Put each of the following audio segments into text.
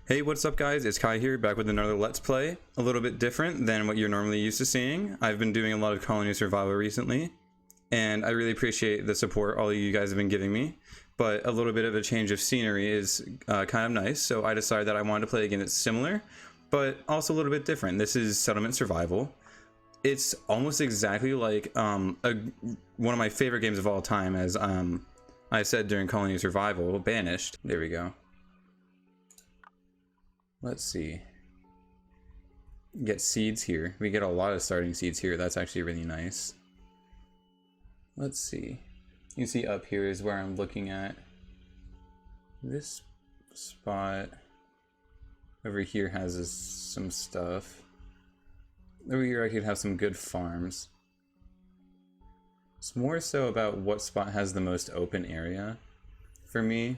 Hey, what's up guys? It's Kai here, back with another Let's Play. A little bit different than what you're normally used to seeing. I've been doing a lot of colony survival recently, and I really appreciate the support all of you guys have been giving me. But a little bit of a change of scenery is kind of nice, so I decided that I wanted to play a game that's similar, but also a little bit different. This is Settlement Survival. It's almost exactly like one of my favorite games of all time, as I said during Colony Survival, Banished. There we go. Let's see. Get seeds here. We get a lot of starting seeds here. That's actually really nice. Let's see. You see up here is where I'm looking at. This spot over here has some stuff. Over here I could have some good farms. It's more so about what spot has the most open area for me,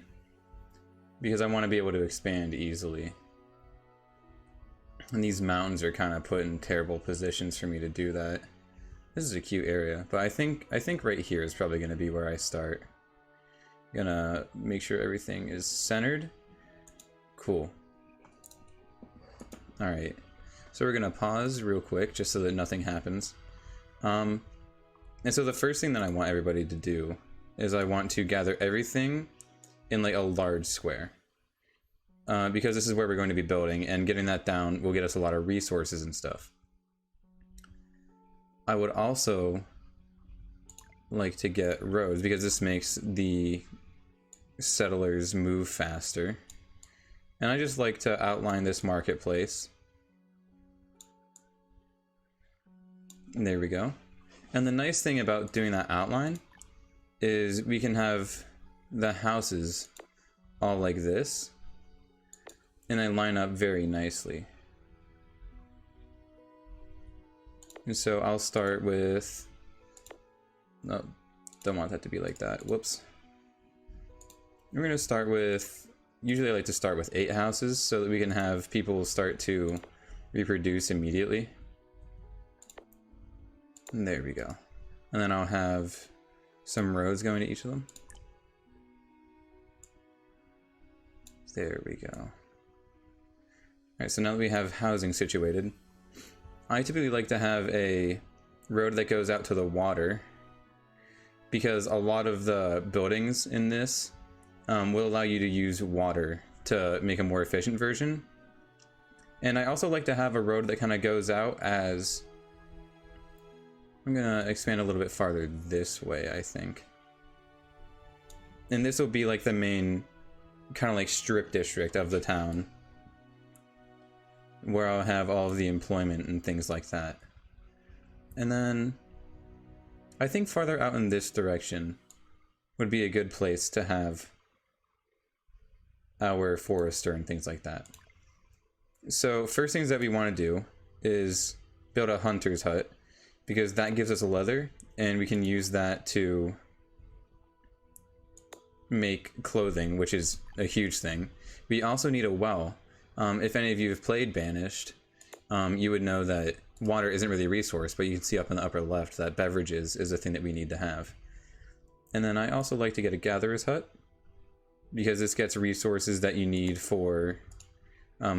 because I want to be able to expand easily. And these mountains are kind of put in terrible positions for me to do that. This is a cute area, but I think right here is probably going to be where I start. Gonna make sure everything is centered. Cool. Alright, so we're gonna pause real quick just so that nothing happens. And so the first thing that I want everybody to do is I want to gather everything in like a large square. Because this is where we're going to be building, and getting that down will get us a lot of resources and stuff. I would also like to get roads, because this makes the settlers move faster. And I just like to outline this marketplace. And there we go. And the nice thing about doing that outline is we can have the houses all like this. And they line up very nicely. And so I'll start with... No, don't want that to be like that. Whoops. We're going to start with... Usually I like to start with 8 houses so that we can have people start to reproduce immediately. And there we go. And then I'll have some roads going to each of them. There we go. Alright, so now that we have housing situated, I typically like to have a road that goes out to the water, because a lot of the buildings in this will allow you to use water to make a more efficient version. And I also like to have a road that kind of goes out as... I'm gonna expand a little bit farther this way, I think. And this will be like the main kind of like strip district of the town, where I'll have all of the employment and things like that. And then I think farther out in this direction would be a good place to have our forester and things like that. So first things that we want to do is build a hunter's hut, because that gives us a leather and we can use that to make clothing, which is a huge thing. We also need a well. If any of you have played Banished, you would know that water isn't really a resource, but you can see up in the upper left that beverages is a thing that we need to have. And then I also like to get a gatherer's hut, because this gets resources that you need for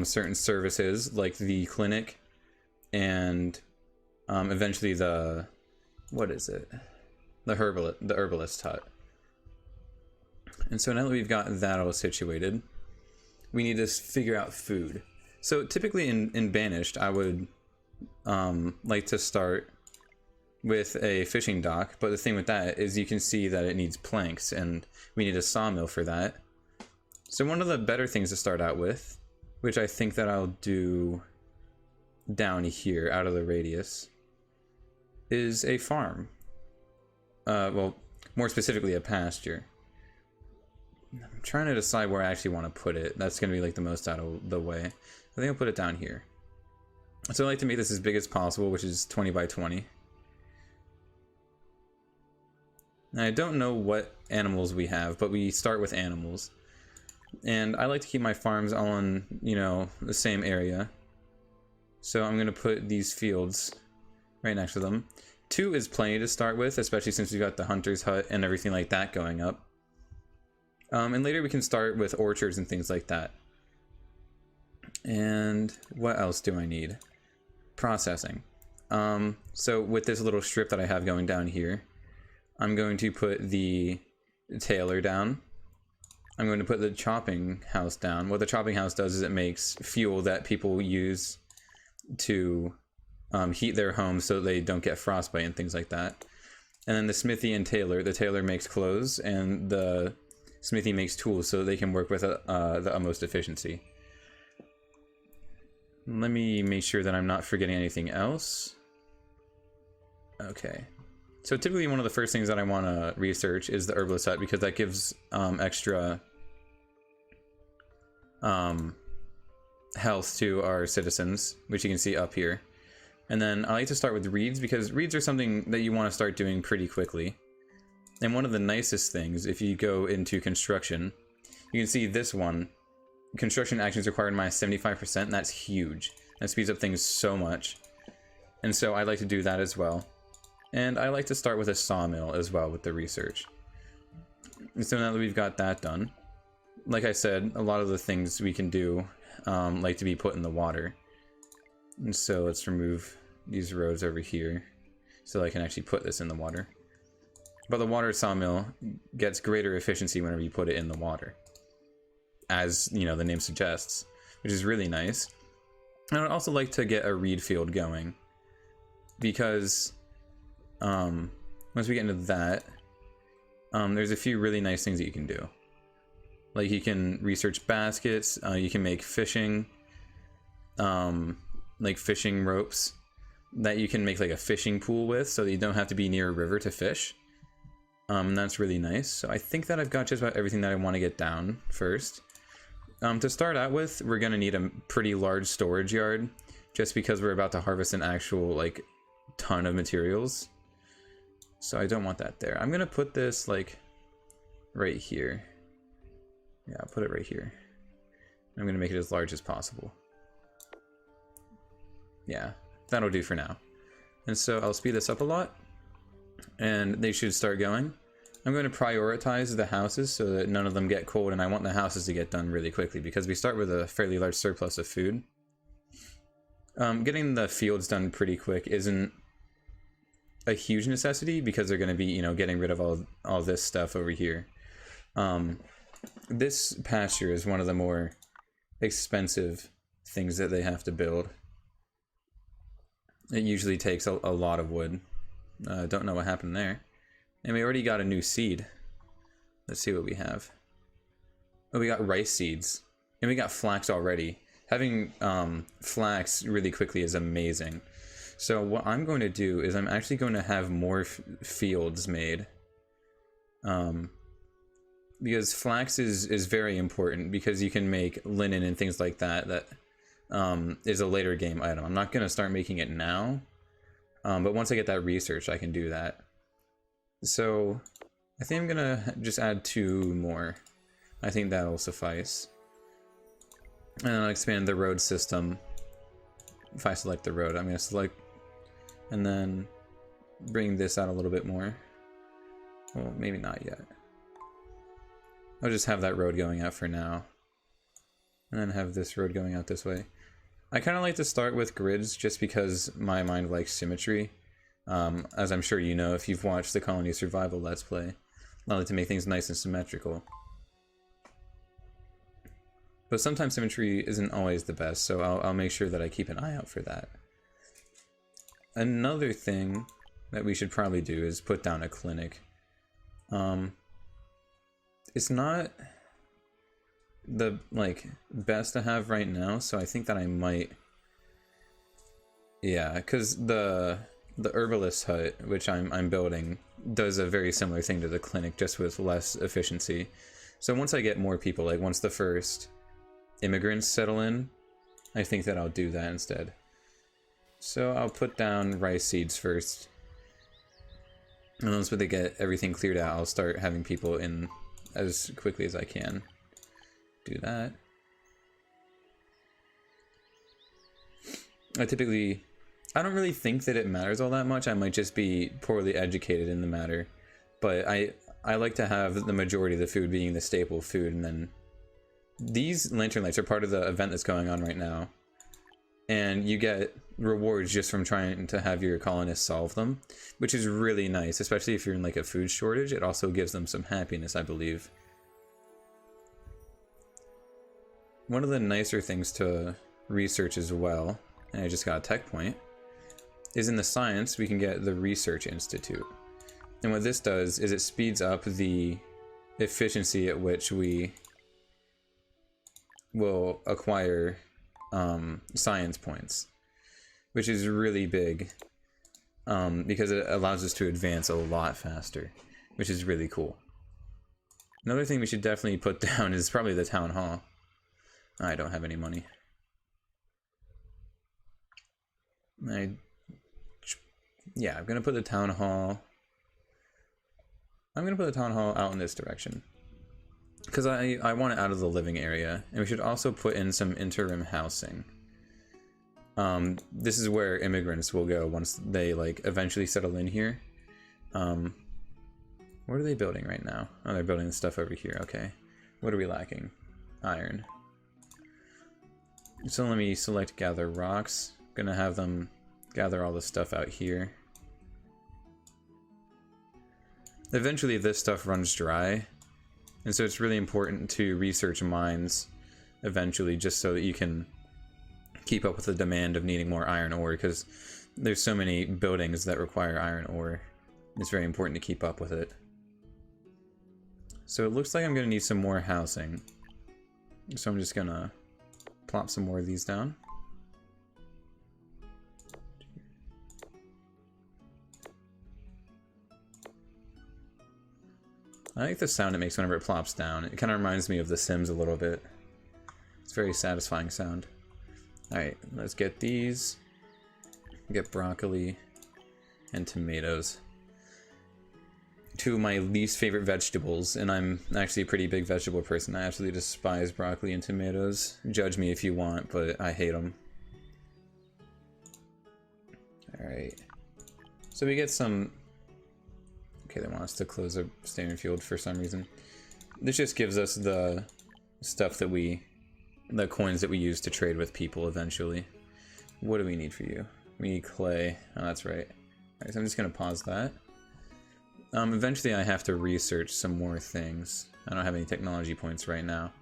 certain services, like the clinic and eventually the... what is it? The herbalist hut. And so now that we've got that all situated, we need to figure out food. So typically in Banished, I would like to start with a fishing dock, but the thing with that is you can see that it needs planks, and we need a sawmill for that. So one of the better things to start out with, which I think that I'll do down here out of the radius, is a farm. Well, more specifically a pasture. I'm trying to decide where I actually want to put it. That's going to be like the most out of the way. I think I'll put it down here. So I like to make this as big as possible, which is 20 by 20. Now I don't know what animals we have, but we start with animals. And I like to keep my farms on, you know, the same area. So I'm going to put these fields right next to them. 2 is plenty to start with, especially since we've got the hunter's hut and everything like that going up. And later we can start with orchards and things like that. And what else do I need? Processing. So with this little strip that I have going down here, I'm going to put the tailor down. I'm going to put the chopping house down. What the chopping house does is it makes fuel that people use to heat their homes so they don't get frostbite and things like that. And then the smithy and tailor, the tailor makes clothes and the smithy makes tools so they can work with the utmost efficiency. Let me make sure that I'm not forgetting anything else. Okay. So typically one of the first things that I want to research is the herbalist hut, because that gives extra health to our citizens, which you can see up here. And then I like to start with reeds, because reeds are something that you want to start doing pretty quickly. And one of the nicest things, if you go into construction, you can see this one. Construction actions required minus 75%, and that's huge. That speeds up things so much. And so I like to do that as well. And I like to start with a sawmill as well with the research. And so now that we've got that done, like I said, a lot of the things we can do like to be put in the water. And so let's remove these roads over here so I can actually put this in the water. But the water sawmill gets greater efficiency whenever you put it in the water, as you know the name suggests, which is really nice. And I'd also like to get a reed field going, because once we get into that, there's a few really nice things that you can do. Like you can research baskets, you can make fishing, like fishing ropes that you can make like a fishing pool with, so that you don't have to be near a river to fish. And that's really nice. So I think that I've got just about everything that I want to get down first. To start out with, we're going to need a pretty large storage yard, just because we're about to harvest an actual like ton of materials. So I don't want that there. I'm going to put this like right here. Yeah, I'll put it right here. I'm going to make it as large as possible. Yeah, that'll do for now. And so I'll speed this up a lot, and they should start going. I'm going to prioritize the houses so that none of them get cold, and I want the houses to get done really quickly because we start with a fairly large surplus of food. Getting the fields done pretty quick isn't a huge necessity because they're going to be, you know, getting rid of all this stuff over here. This pasture is one of the more expensive things that they have to build. It usually takes a lot of wood. Don't know what happened there. And we already got a new seed. Let's see what we have. Oh, we got rice seeds. And we got flax already. Having flax really quickly is amazing. So what I'm going to do is I'm actually going to have more fields made. Because flax is very important, because you can make linen and things like that. That is a later game item. I'm not going to start making it now. But once I get that research, I can do that. So I think I'm gonna just add 2 more. I think that'll suffice. And I'll expand the road system. If I select the road, I'm gonna select and then bring this out a little bit more. Well, maybe not yet. I'll just have that road going out for now. And then have this road going out this way. I kind of like to start with grids just because my mind likes symmetry. As I'm sure you know if you've watched the Colony Survival Let's Play. I like to make things nice and symmetrical. But sometimes symmetry isn't always the best, so I'll make sure that I keep an eye out for that. Another thing that we should probably do is put down a clinic. It's not the best to have right now, so I think that I might, yeah, because the herbalist hut, which I'm building, does a very similar thing to the clinic, just with less efficiency. So once I get more people, like once the first immigrants settle in, I think that I'll do that instead. So I'll put down rice seeds first, and once they get everything cleared out, I'll start having people in as quickly as I can. Do that. I don't really think that it matters all that much. I might just be poorly educated in the matter, but I like to have the majority of the food being the staple food, and then these lantern lights are part of the event that's going on right now, and you get rewards just from trying to have your colonists solve them, which is really nice, especially if you're in like a food shortage. It also gives them some happiness, I believe. One of the nicer things to research as well, and I just got a tech point, is in the science we can get the Research Institute. And what this does is it speeds up the efficiency at which we will acquire science points, which is really big because it allows us to advance a lot faster, which is really cool. Another thing we should definitely put down is probably the town hall. I don't have any money. Yeah, I'm gonna put the town hall. I'm gonna put the town hall out in this direction because I want it out of the living area, and we should also put in some interim housing. This is where immigrants will go once they like eventually settle in here. What are they building right now? Oh, they're building stuff over here. Okay, what are we lacking? Iron. So let me select gather rocks. Gonna have them gather all the stuff out here. Eventually this stuff runs dry, and so it's really important to research mines eventually, just so that you can keep up with the demand of needing more iron ore, because there's so many buildings that require iron ore. It's very important to keep up with it. So it looks like I'm gonna need some more housing, so I'm just gonna plop some more of these down. I like the sound it makes whenever it plops down. It kind of reminds me of The Sims a little bit. It's a very satisfying sound. Alright, let's get these. Get broccoli and tomatoes. Two of my least favorite vegetables, and I'm actually a pretty big vegetable person. I absolutely despise broccoli and tomatoes. Judge me if you want, but I hate them. Alright. So we get some... Okay, they want us to close a standard field for some reason. This just gives us the stuff that the coins that we use to trade with people eventually. What do we need for you? We need clay. Oh, that's right. Alright, so I'm just gonna pause that. Eventually I have to research some more things. I don't have any technology points right now.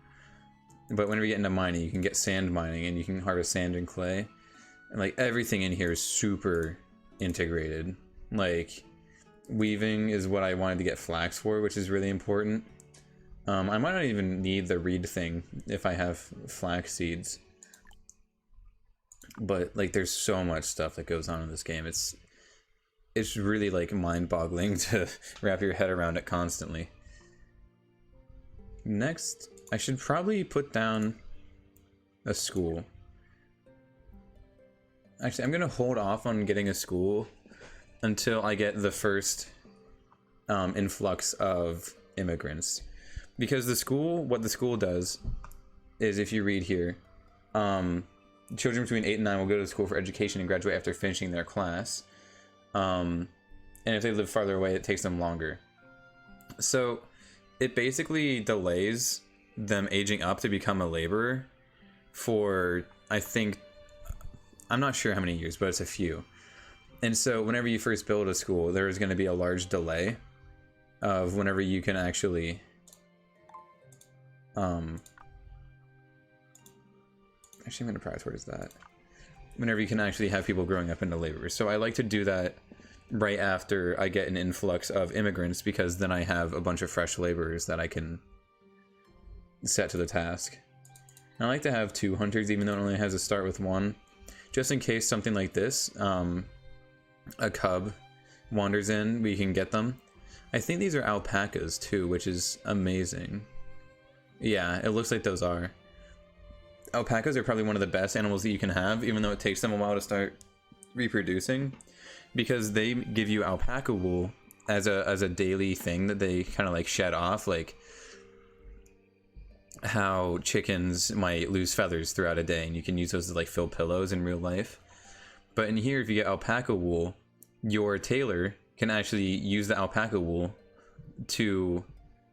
But whenever you get into mining, you can get sand mining, and you can harvest sand and clay. And like everything in here is super integrated. Like, weaving is what I wanted to get flax for, which is really important. I might not even need the reed thing if I have flax seeds. But like, there's so much stuff that goes on in this game. It's really like mind-boggling to wrap your head around it constantly. Next, I should probably put down a school. Actually, I'm gonna hold off on getting a school until I get the first influx of immigrants. Because what the school does is, if you read here, children between 8 and 9 will go to school for education and graduate after finishing their class. And if they live farther away, it takes them longer. So it basically delays them aging up to become a laborer for, I think, I'm not sure how many years, but it's a few. And so whenever you first build a school, there is going to be a large delay of whenever you can actually actually, I'm going to prioritize that. Whenever you can actually have people growing up into laborers. So I like to do that right after I get an influx of immigrants, because then I have a bunch of fresh laborers that I can set to the task. I like to have 2 hunters, even though it only has to start with 1, just in case something like this, a cub wanders in, we can get them. I think these are alpacas too, which is amazing. Yeah, it looks like those are. Alpacas are probably one of the best animals that you can have, even though it takes them a while to start reproducing, because they give you alpaca wool as a daily thing that they kind of like shed off, like how chickens might lose feathers throughout a day, and you can use those to like fill pillows in real life. But in here, if you get alpaca wool, your tailor can actually use the alpaca wool to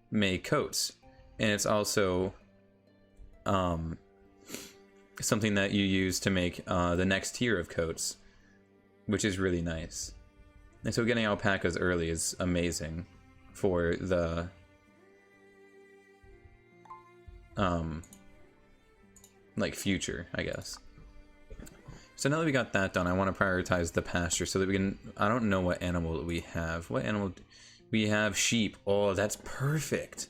make coats. And it's also something that you use to make the next tier of coats, which is really nice. And so getting alpacas early is amazing for the like future, I guess. So now that we got that done, I want to prioritize the pasture so that we can, I don't know what animal we have. What animal? We have sheep. Oh, that's perfect.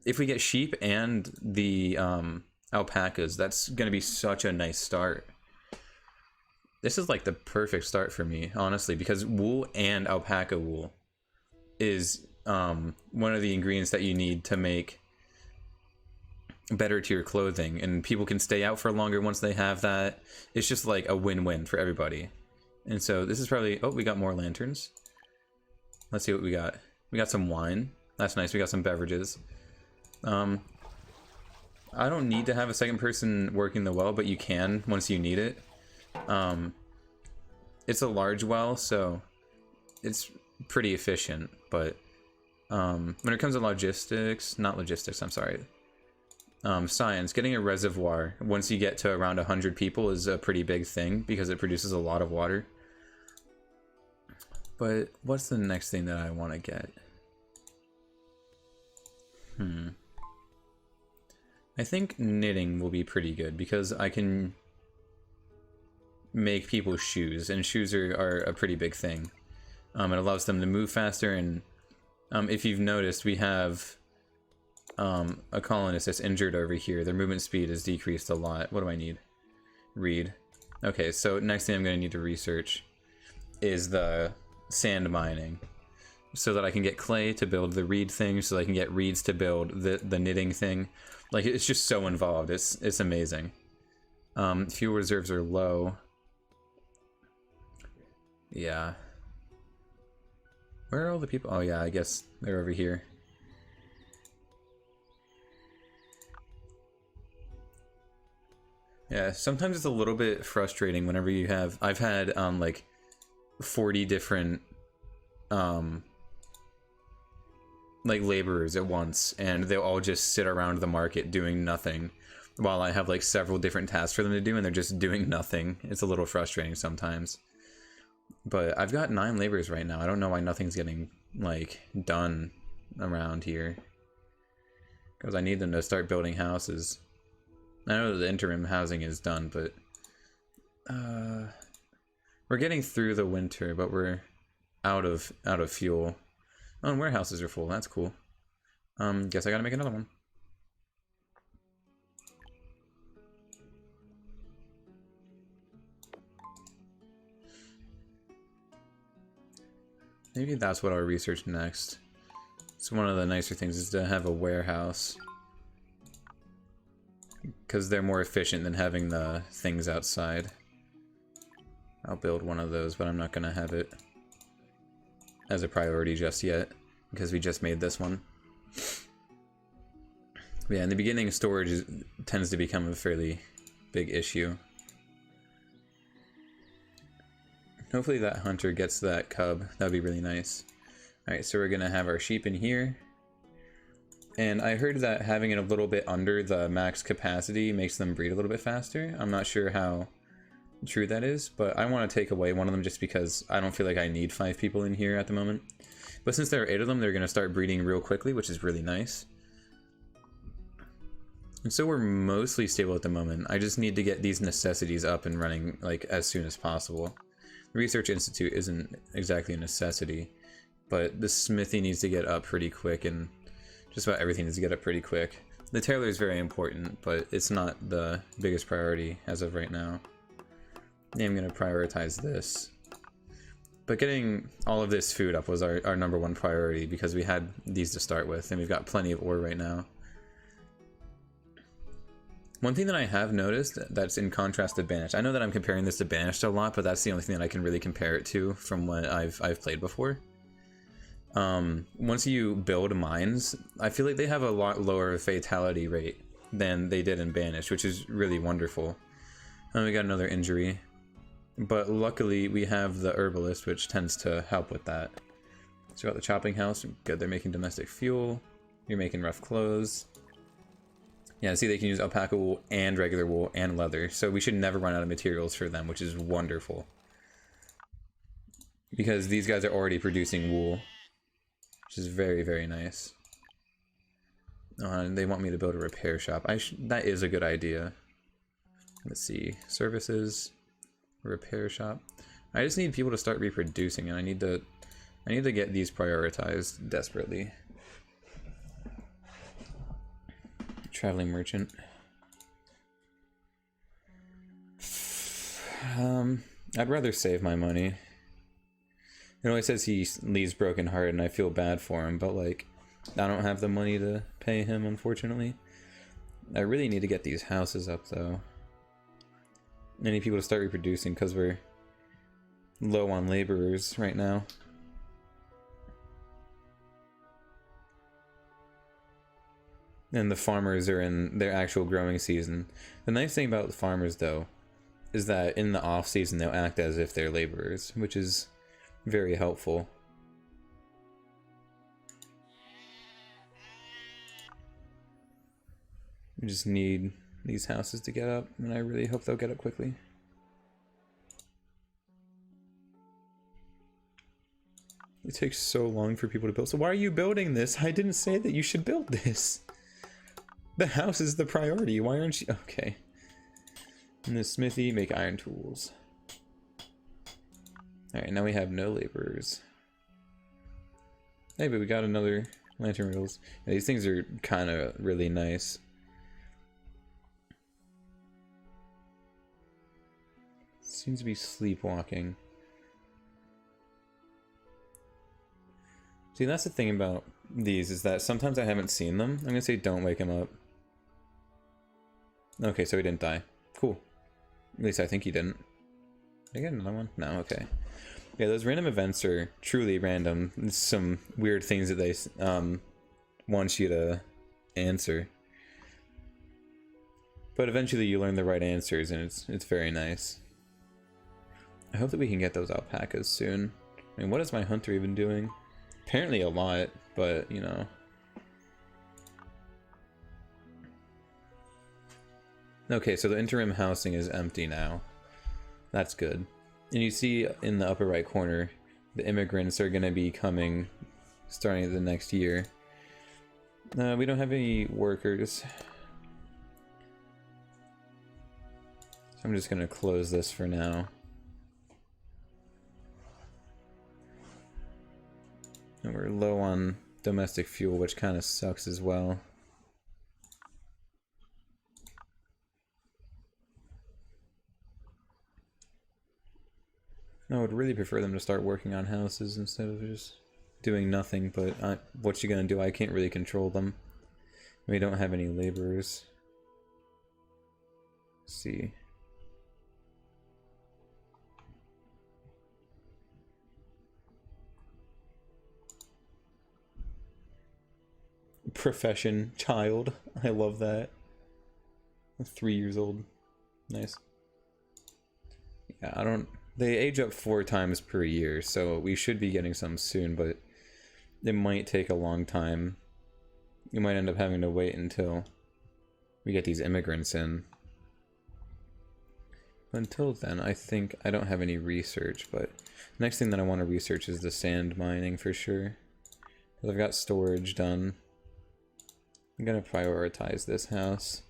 If we get sheep and the alpacas, that's going to be such a nice start. This is like the perfect start for me, honestly, because wool and alpaca wool is one of the ingredients that you need to make better tier clothing, and people can stay out for longer once they have that. It's just like a win-win for everybody. And so this is probably, oh, we got more lanterns. Let's see what we got. We got some wine. That's nice. We got some beverages. I don't need to have a second person working the well, but you can once you need it. It's a large well, so it's pretty efficient, but when it comes to logistics, not logistics, I'm sorry, science, getting a reservoir once you get to around 100 people is a pretty big thing because it produces a lot of water. But what's the next thing that I want to get? I think knitting will be pretty good because I can make people's shoes, and shoes are a pretty big thing. It allows them to move faster, and if you've noticed, we have a colonist that's injured over here. Their movement speed is decreased a lot. What do I need? Read. Okay, so next thing I'm going to need to research is the sand mining, so that I can get clay to build the reed thing, so that I can get reeds to build the knitting thing. Like, it's just so involved. It's amazing. Fuel reserves are low. Yeah. Where are all the people? Oh yeah, I guess they're over here. Yeah, sometimes it's a little bit frustrating whenever you have, I've had like 40 different like laborers at once, and they'll all just sit around the market doing nothing while I have like several different tasks for them to do, and they're just doing nothing. It's a little frustrating sometimes. But I've got 9 laborers right now. I don't know why nothing's getting like done around here, because I need them to start building houses. I know the interim housing is done, but we're getting through the winter, but we're out of fuel. Oh, and warehouses are full. That's cool. Guess I gotta make another one. Maybe that's what I'll research next. So one of the nicer things is to have a warehouse, because they're more efficient than having the things outside. I'll build one of those, but I'm not gonna have it as a priority just yet, because we just made this one. But yeah, in the beginning, storage tends to become a fairly big issue. Hopefully that hunter gets that cub. That'd be really nice. Alright, so we're gonna have our sheep in here. And I heard that having it a little bit under the max capacity makes them breed a little bit faster. I'm not sure how true that is, but I want to take away one of them just because I don't feel like I need 5 people in here at the moment. But since there are 8 of them, they're going to start breeding real quickly, which is really nice. And so we're mostly stable at the moment. I just need to get these necessities up and running like as soon as possible. The Research Institute isn't exactly a necessity, but the smithy needs to get up pretty quick, and just about everything needs to get up pretty quick. The tailor is very important, but it's not the biggest priority as of right now. I'm going to prioritize this. But getting all of this food up was our #1 priority, because we had these to start with, and we've got plenty of ore right now. One thing that I have noticed that's in contrast to Banished, I know that I'm comparing this to Banished a lot, but that's the only thing that I can really compare it to from what I've played before. Once you build mines, I feel like they have a lot lower fatality rate than they did in Banished, which is really wonderful. And we got another injury. But luckily we have the herbalist, which tends to help with that. So we got the chopping house. Good, they're making domestic fuel. You're making rough clothes. Yeah, see, they can use alpaca wool and regular wool and leather, so we should never run out of materials for them, which is wonderful. Because these guys are already producing wool, which is very, very nice. They want me to build a repair shop. That is a good idea. Let's see, services, repair shop. I just need people to start reproducing, and I need to get these prioritized desperately. Traveling merchant. I'd rather save my money. It always says he leaves broken hearted, and I feel bad for him, but like, I don't have the money to pay him, unfortunately. I really need to get these houses up, though. I need people to start reproducing, because we're low on laborers right now. And the farmers are in their actual growing season. The nice thing about the farmers, though, is that in the off season they'll act as if they're laborers, which is very helpful. We just need these houses to get up, and I really hope they'll get up quickly. It takes so long for people to build. So why are you building this? I didn't say that you should build this. The house is the priority. Why aren't you? Okay. In the smithy, make iron tools. Alright, now we have no laborers. Hey, but we got another lantern riddles. Yeah, these things are kind of really nice. Seems to be sleepwalking. See, that's the thing about these, is that sometimes I haven't seen them. I'm gonna say don't wake him up. Okay, so he didn't die. Cool. At least I think he didn't. Did I get another one? No, okay. Yeah, those random events are truly random. It's some weird things that they want you to answer. But eventually you learn the right answers, and it's very nice. I hope that we can get those alpacas soon. I mean, what is my hunter even doing? Apparently a lot, but, you know. Okay, so the interim housing is empty now. That's good. And you see in the upper right corner, the immigrants are going to be coming starting the next year. We don't have any workers. So I'm just going to close this for now. And we're low on domestic fuel, which kind of sucks as well. I would really prefer them to start working on houses instead of just doing nothing, but what you gonna do? I can't really control them. We don't have any laborers. Let's see. Profession, child. I love that. I'm 3 years old. Nice. Yeah, I don't... They age up 4 times per year, so we should be getting some soon, but it might take a long time. You might end up having to wait until we get these immigrants in. But until then, I think I don't have any research, but the next thing that I want to research is the sand mining for sure. Because I've got storage done. I'm going to prioritize this house,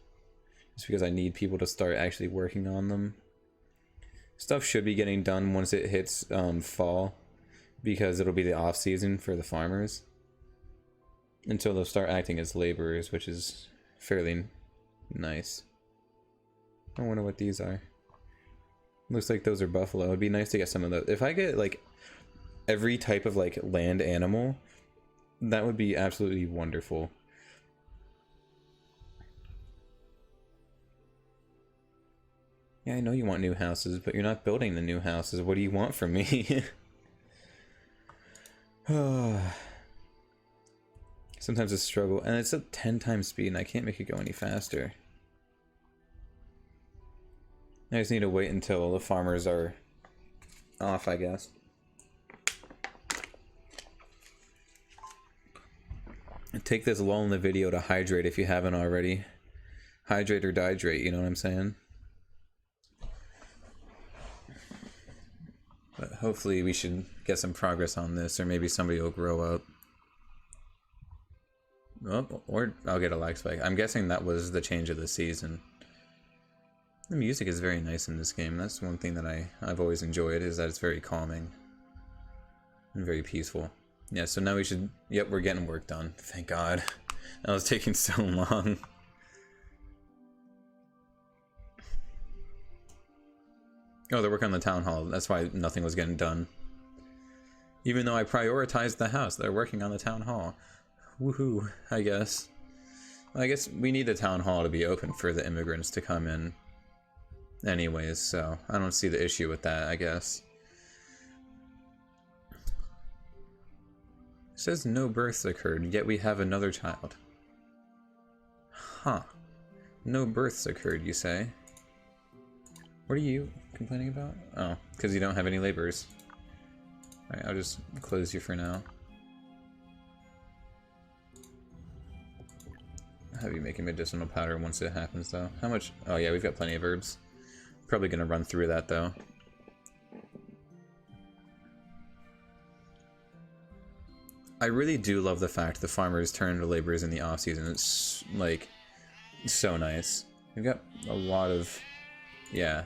just because I need people to start actually working on them. Stuff should be getting done once it hits fall, because it'll be the off season for the farmers until they'll start acting as laborers, which is fairly nice. I wonder what these are. Looks like those are buffalo. It'd be nice to get some of those. If I get like every type of like land animal, that would be absolutely wonderful. Yeah, I know you want new houses, but you're not building the new houses. What do you want from me? Sometimes it's a struggle, and it's at 10 times speed, and I can't make it go any faster. I just need to wait until the farmers are off, I guess. And take this lull in the video to hydrate if you haven't already. Hydrate or dihydrate, you know what I'm saying? But hopefully we should get some progress on this, or maybe somebody will grow up. Oh, or I'll get a lag spike. I'm guessing that was the change of the season. The music is very nice in this game. That's one thing that I've always enjoyed, is that it's very calming and very peaceful. Yeah, so now we should... Yep, we're getting work done. Thank God. That was taking so long. Oh, they're working on the town hall. That's why nothing was getting done. Even though I prioritized the house, they're working on the town hall. Woohoo, I guess. Well, I guess we need the town hall to be open for the immigrants to come in anyways, so I don't see the issue with that, I guess. It says no births occurred, yet we have another child. Huh. No births occurred, you say? What are you complaining about? Oh, because you don't have any laborers. Alright, I'll just close you for now. I'll have you make a medicinal powder once it happens, though. How much? Oh yeah, we've got plenty of herbs. Probably gonna run through that, though. I really do love the fact the farmers turn into laborers in the off-season. It's, like, so nice. We've got a lot of... Yeah.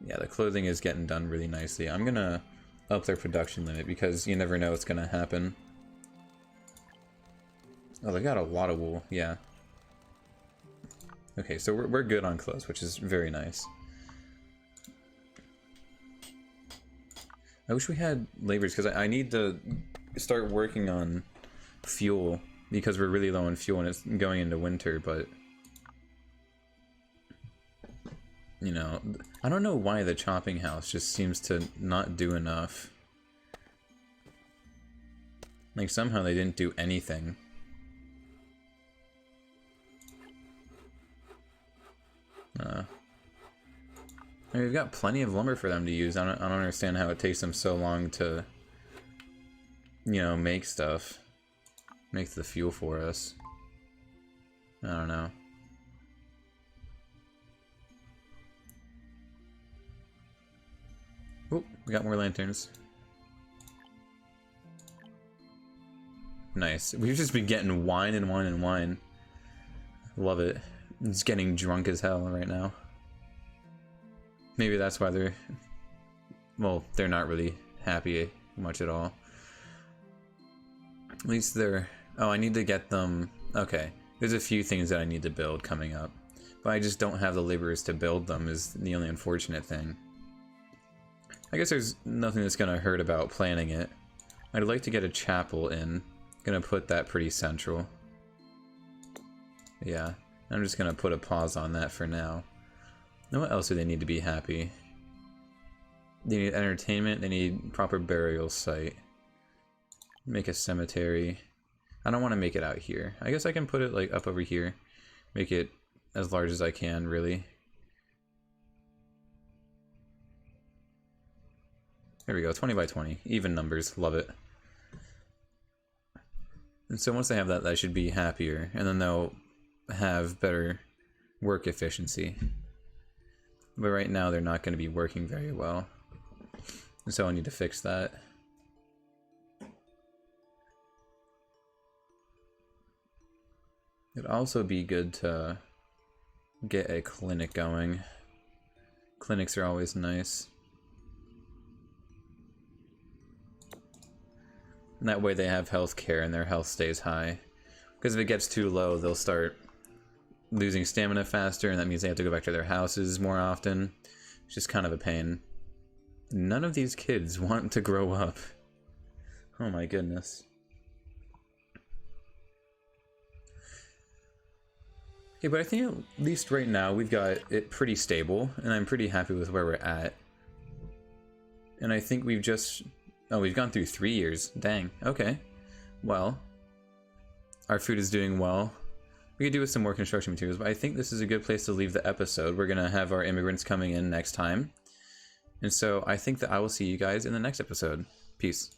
Yeah, the clothing is getting done really nicely. I'm gonna up their production limit because you never know what's gonna happen. Oh, they got a lot of wool. Yeah. Okay, so we're good on clothes, which is very nice. I wish we had laborers, because I need to start working on fuel, because we're really low on fuel and it's going into winter, but... You know, I don't know why the chopping house just seems to not do enough. Like, somehow they didn't do anything. I mean, we've got plenty of lumber for them to use. I don't understand how it takes them so long to, you know, make stuff. Make the fuel for us. I don't know. Oh, we got more lanterns. Nice. We've just been getting wine and wine and wine. Love it. It's getting drunk as hell right now. Maybe that's why they're... Well, they're not really happy much at all. At least they're... Oh, I need to get them... Okay. There's a few things that I need to build coming up. But I just don't have the laborers to build them is the only unfortunate thing. I guess there's nothing that's gonna hurt about planning it. I'd like to get a chapel in. Gonna put that pretty central. Yeah. I'm just gonna put a pause on that for now. Now what else do they need to be happy? They need entertainment, they need proper burial site. Make a cemetery. I don't want to make it out here. I guess I can put it like up over here. Make it as large as I can, really. There we go, 20 by 20. Even numbers, love it. And so once they have that, they should be happier. And then they'll have better work efficiency. But right now they're not going to be working very well. And so I need to fix that. It'd also be good to get a clinic going. Clinics are always nice. And that way they have health care and their health stays high. Because if it gets too low, they'll start losing stamina faster, and that means they have to go back to their houses more often. It's just kind of a pain. None of these kids want to grow up. Oh my goodness. Okay, but I think at least right now we've got it pretty stable, and I'm pretty happy with where we're at. And I think we've just... Oh, we've gone through 3 years. Dang. Okay. Well, our food is doing well. We could do with some more construction materials, but I think this is a good place to leave the episode. We're going to have our immigrants coming in next time. And so I think that I will see you guys in the next episode. Peace.